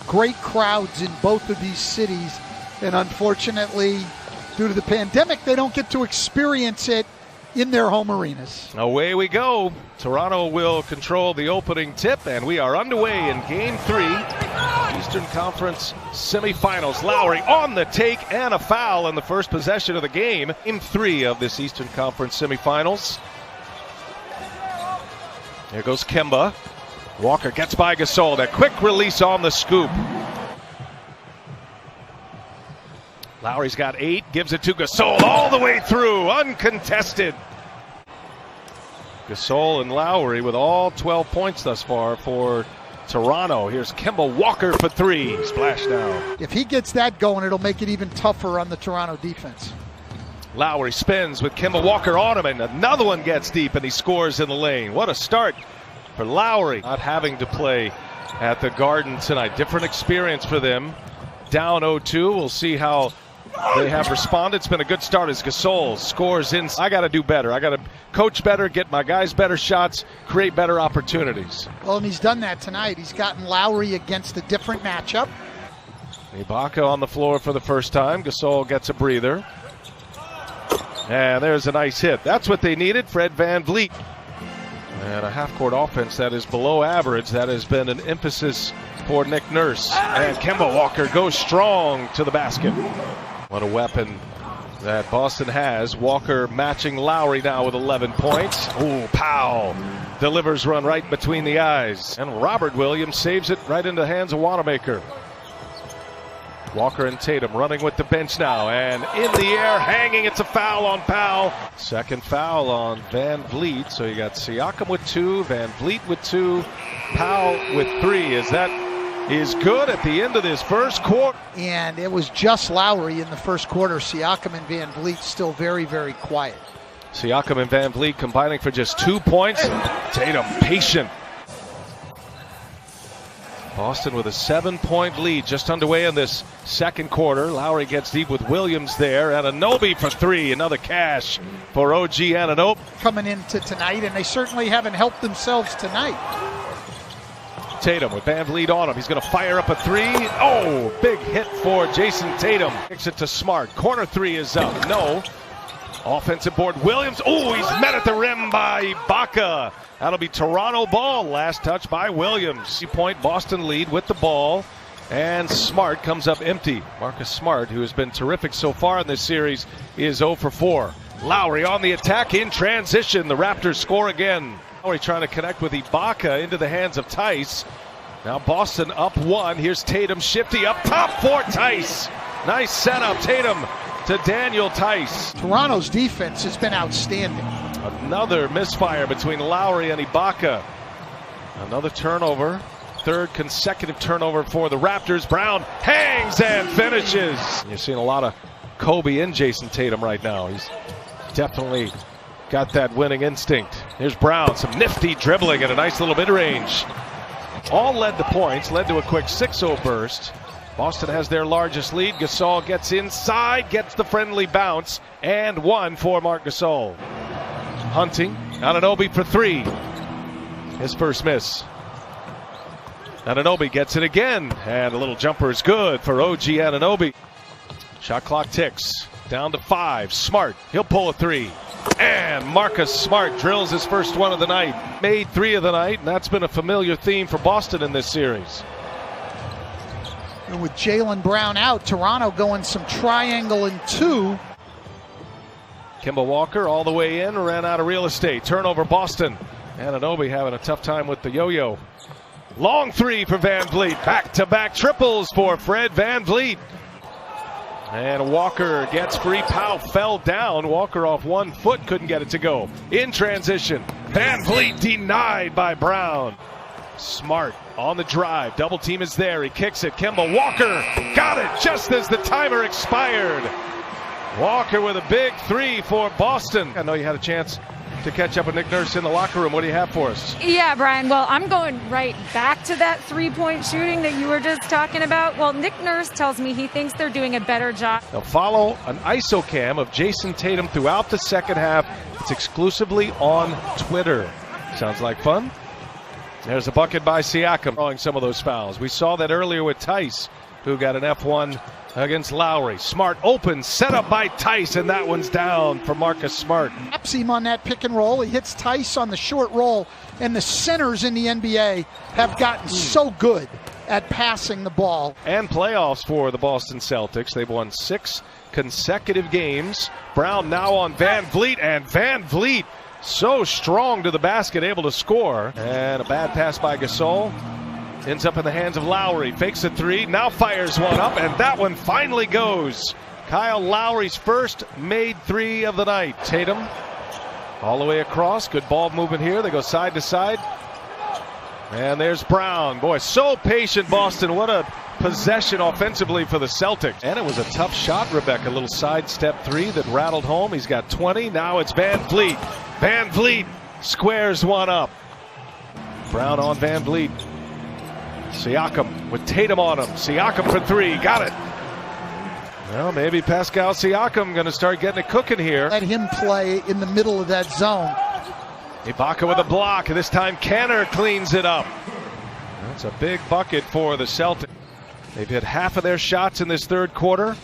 great crowds in both of these cities, and unfortunately, due to the pandemic, they don't get to experience it in their home arenas. Away we go. Toronto will control the opening tip, and we are underway in Game 3, Eastern Conference semifinals. Lowry on the take and a foul in the first possession of the game. Game 3 of this Eastern Conference semifinals. Here goes Kemba. Walker gets by Gasol. That quick release on the scoop. Lowry's got 8, gives it to Gasol all the way through, uncontested. Gasol and Lowry with all 12 points thus far for Toronto. Here's Kemba Walker for 3. Splash down. If he gets that going, it'll make it even tougher on the Toronto defense. Lowry spins with Kemba Walker on him, and another one gets deep, and he scores in the lane. What a start for Lowry. Not having to play at the Garden tonight. Different experience for them. Down 0-2. We'll see how they have responded. It's been a good start as Gasol scores in. I got to do better. I got to coach better, get my guys better shots, create better opportunities. Well, and he's done that tonight. He's gotten Lowry against a different matchup. Ibaka on the floor for the first time. Gasol gets a breather. And there's a nice hit. That's what they needed. Fred VanVleet. And a half-court offense that is below average. That has been an emphasis for Nick Nurse. And Kemba Walker goes strong to the basket. What a weapon that Boston has. Walker matching Lowry now with 11 points. Ooh, Powell delivers run right between the eyes. And Robert Williams saves it right into the hands of Wanamaker. Walker and Tatum running with the bench now, and in the air, hanging. It's a foul on Powell. Second foul on VanVleet. So you got Siakam with 2, VanVleet with 2, Powell with 3. As that is good at the end of this first quarter. And it was just Lowry in the first quarter. Siakam and VanVleet still very, very quiet. Siakam and VanVleet combining for just 2 points. Tatum patient. Boston with a 7-point lead just underway in this second quarter. Lowry gets deep with Williams there. Anunoby for 3. Another cash for OG Anunoby. Coming into tonight, and they certainly haven't helped themselves tonight. Tatum with VanVleet on him. He's going to fire up a 3. Oh, big hit for Jason Tatum. Kicks it to Smart. Corner 3 is up. No. Offensive board. Williams. Oh, he's met at the rim by Ibaka. That'll be Toronto ball. Last touch by Williams. 3-point Boston lead with the ball. And Smart comes up empty. Marcus Smart, who has been terrific so far in this series, is 0 for 4. Lowry on the attack in transition. The Raptors score again. Lowry trying to connect with Ibaka into the hands of Tice. Now Boston up 1. Here's Tatum shifty up top for Tice. Nice setup. Tatum to Daniel Tice. Toronto's defense has been outstanding. Another misfire between Lowry and Ibaka. Another turnover. Third consecutive turnover for the Raptors. Brown hangs and finishes. You're seeing a lot of Kobe in Jason Tatum right now. He's definitely got that winning instinct. Here's Brown, some nifty dribbling at a nice little mid-range. All led to points, led to a quick 6-0 burst. Boston has their largest lead. Gasol gets inside, gets the friendly bounce, and 1 for Marc Gasol. Hunting, Anunoby for 3. His first miss. Anunoby gets it again, and a little jumper is good for OG Anunoby. Shot clock ticks, down to 5. Smart, he'll pull a 3. And Marcus Smart drills his first one of the night. Made 3 of the night, and that's been a familiar theme for Boston in this series. And with Jaylen Brown out, Toronto going some triangle and 2. Kemba Walker all the way in, ran out of real estate. Turnover Boston. Anunoby having a tough time with the yo-yo. Long 3 for VanVleet. Back-to-back triples for Fred VanVleet. And Walker gets free. Powell fell down. Walker off 1 foot, couldn't get it to go. In transition. VanVleet denied by Brown. Smart on the drive. Double team is there. He kicks it. Kemba Walker got it just as the timer expired. Walker with a big 3 for Boston. I know you had a chance to catch up with Nick Nurse in the locker room. What do you have for us? Yeah, Brian. Well, I'm going right back to that 3-point shooting that you were just talking about. Well, Nick Nurse tells me he thinks they're doing a better job. Now follow an ISO cam of Jason Tatum throughout the second half. It's exclusively on Twitter. Sounds like fun? There's a bucket by Siakam, drawing some of those fouls. We saw that earlier with Tice, who got an F1 against Lowry. Smart open, set up by Tice, and that one's down for Marcus Smart. Taps him on that pick and roll. He hits Tice on the short roll, and the centers in the NBA have gotten so good at passing the ball. And playoffs for the Boston Celtics. They've won 6 consecutive games. Brown now on Van Vliet, and Van Vliet so strong to the basket, able to score. And a bad pass by Gasol. Ends up in the hands of Lowry. Fakes a three, now fires one up, and that one finally goes. Kyle Lowry's first made three of the night. Tatum all the way across. Good ball movement here. They go side to side. And there's Brown. Boy, so patient, Boston. What a possession offensively for the Celtics. And it was a tough shot, Rebecca. A little sidestep three that rattled home. He's got 20. Now it's Van Vliet. Van Vliet squares one up. Brown on Van Vliet. Siakam with Tatum on him. Siakam for three. Got it. Well, maybe Pascal Siakam going to start getting it cooking here. Let him play in the middle of that zone. Ibaka with a block, and this time Kanter cleans it up. That's a big bucket for the Celtics. They've hit half of their shots in this third quarter.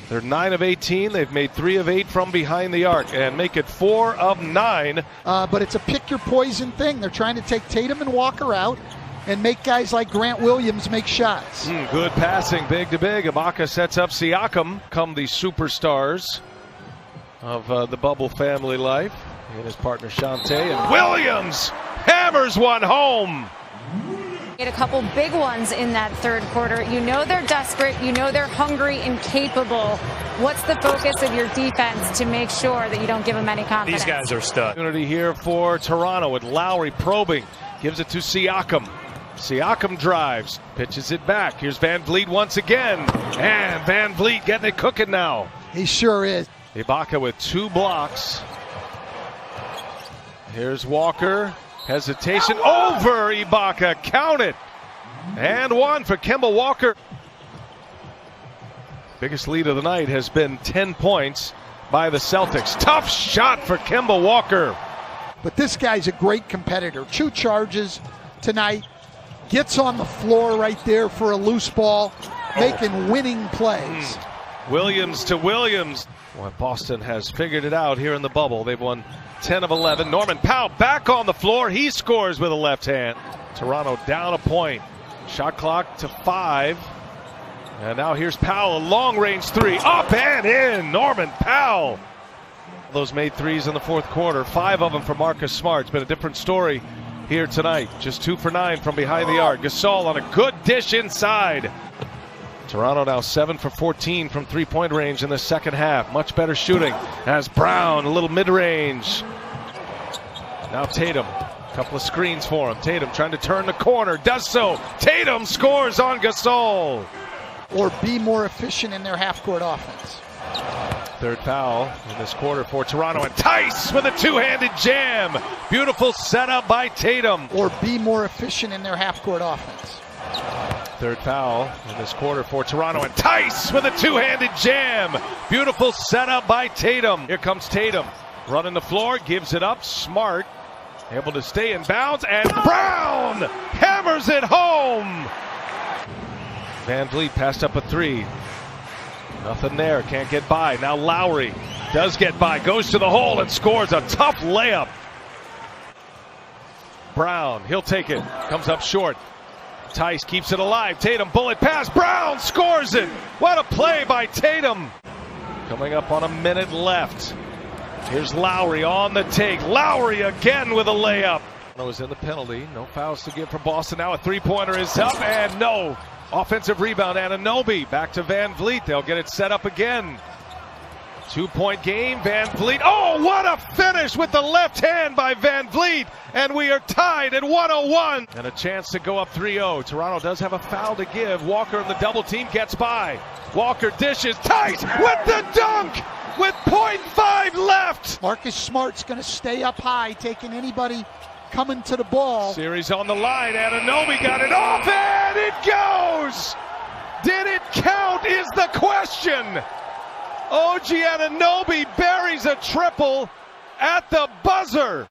They're 9 of 18. They've made 3 of 8 from behind the arc and make it 4 of 9. But it's a pick your poison thing. They're trying to take Tatum and Walker out and make guys like Grant Williams make shots. Good passing, big to big. Ibaka sets up Siakam. Come the superstars of the bubble family life. And his partner Shante, and Williams hammers one home. Get a couple big ones in that third quarter. You know they're desperate. You know they're hungry and capable. What's the focus of your defense to make sure that you don't give them any confidence? These guys are stuck. Opportunity here for Toronto with Lowry probing. Gives it to Siakam. Siakam drives, pitches it back. Here's Van Vliet once again. And Van Vliet getting it cooking now. He sure is. Ibaka with 2 blocks. Here's Walker. Hesitation over Ibaka. Count it. And one for Kemba Walker. Biggest lead of the night has been 10 points by the Celtics. Tough shot for Kemba Walker. But this guy's a great competitor. 2 charges tonight. Gets on the floor right there for a loose ball, making winning plays. Williams to Williams. Well, Boston has figured it out here in the bubble. They've won 10 of 11. Norman Powell back on the floor. He scores with a left hand. Toronto down a point. Shot clock to 5. And now here's Powell, a long-range 3. Up and in. Norman Powell. Those made threes in the fourth quarter. 5 of them for Marcus Smart. It's been a different story here tonight. Just 2 for 9 from behind the arc. Gasol on a good dish inside. Toronto now 7 for 14 from three-point range in the second half. Much better shooting as Brown, a little mid-range. Now Tatum, a couple of screens for him. Tatum trying to turn the corner, does so. Tatum scores on Gasol. Or be more efficient in their half-court offense. Third foul in this quarter for Toronto, and Tice with a 2-handed jam. Beautiful setup by Tatum. Or be more efficient in their half-court offense. Third foul in this quarter for Toronto, and Tice with a 2-handed jam. Beautiful setup by Tatum. Here comes Tatum, running the floor, gives it up. Smart, able to stay in bounds, and Brown hammers it home. Van Vliet passed up a 3. Nothing there, can't get by. Now Lowry does get by, goes to the hole and scores a tough layup. Brown, he'll take it, comes up short. Tice keeps it alive. Tatum, bullet pass. Brown scores it. What a play by Tatum. Coming up on a minute left. Here's Lowry on the take. Lowry again with a layup. Was in the penalty. No fouls to give for Boston. Now a three-pointer is up, and no. Offensive rebound. Anunoby back to Van Vliet. They'll get it set up again. 2-point game. Van Vliet. Oh, what a finish with the left hand by Van Vliet. And we are tied at 101. And a chance to go up 3-0. Toronto does have a foul to give. Walker in the double team gets by. Walker dishes. Tice with the dunk with 0.5 left. Marcus Smart's going to stay up high, taking anybody coming to the ball. Series on the line. Anunoby got it off, and it goes. Did it count is the question. OG Anunoby buries a triple at the buzzer.